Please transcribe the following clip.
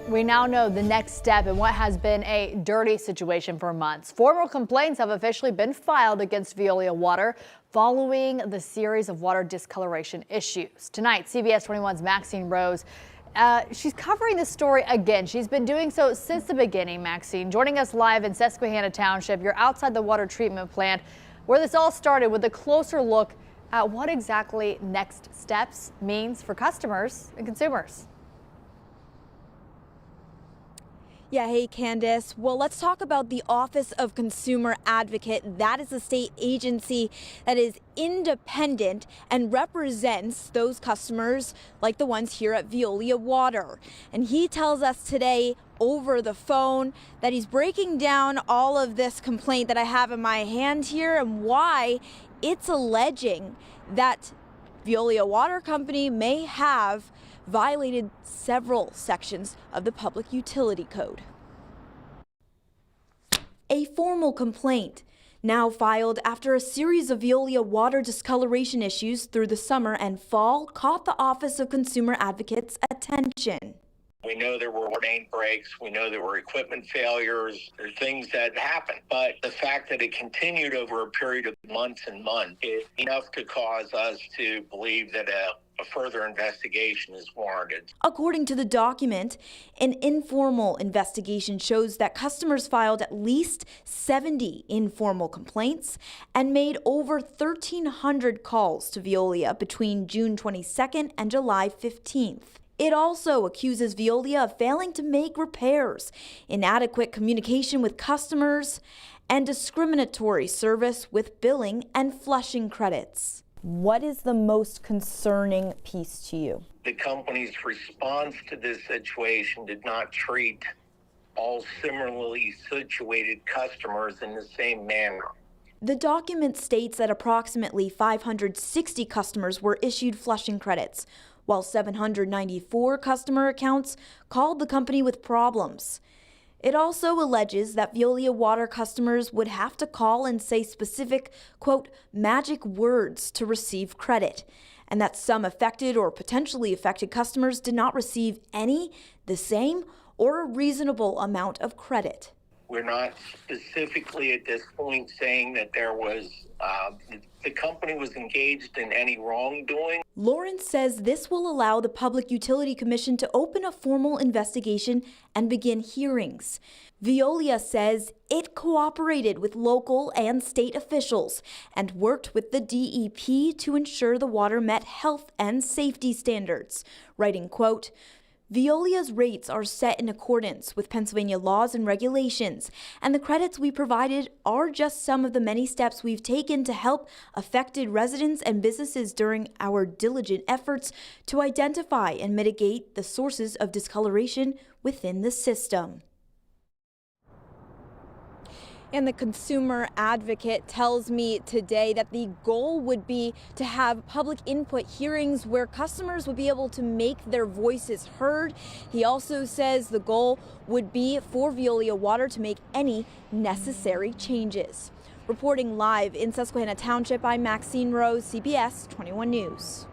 We now know the next step in what has been a dirty situation for months. Formal complaints have officially been filed against Veolia Water following the series of water discoloration issues. Tonight, CBS 21's Maxine Rose, she's covering this story again. She's been doing so since the beginning. Maxine, joining us live in Susquehanna Township. You're outside the water treatment plant where this all started, with a closer look at what exactly next steps means for customers and consumers. Yeah, hey Candace. Well, let's talk about the Office of Consumer Advocate. That is a state agency that is independent and represents those customers like the ones here at Veolia Water. And he tells us today over the phone that he's breaking down all of this complaint that I have in my hand here and why it's alleging that Veolia Water Company may have violated several sections of the Public Utility Code. A formal complaint now filed after a series of Veolia water discoloration issues through the summer and fall caught the Office of Consumer Advocate's attention. We know there were main breaks. We know there were equipment failures. There are things that happened. But the fact that it continued over a period of months and months is enough to cause us to believe that a further investigation is warranted. According to the document, an informal investigation shows that customers filed at least 70 informal complaints and made over 1,300 calls to Veolia between June 22nd and July 15th. It also accuses Veolia of failing to make repairs, inadequate communication with customers, and discriminatory service with billing and flushing credits. What is the most concerning piece to you? The company's response to this situation did not treat all similarly situated customers in the same manner. The document states that approximately 560 customers were issued flushing credits, while 794 customer accounts called the company with problems. It also alleges that Veolia Water customers would have to call and say specific, quote, magic words to receive credit, and that some affected or potentially affected customers did not receive any, the same, or a reasonable amount of credit. We're not specifically at this point saying that there was the company was engaged in any wrongdoing. Lawrence says this will allow the Public Utility Commission to open a formal investigation and begin hearings. Veolia says it cooperated with local and state officials and worked with the DEP to ensure the water met health and safety standards, writing, quote, Veolia's rates are set in accordance with Pennsylvania laws and regulations, and the credits we provided are just some of the many steps we've taken to help affected residents and businesses during our diligent efforts to identify and mitigate the sources of discoloration within the system. And the Consumer Advocate tells me today that the goal would be to have public input hearings where customers would be able to make their voices heard. He also says the goal would be for Veolia Water to make any necessary changes. Reporting live in Susquehanna Township, I'm Maxine Rose, CBS 21 News.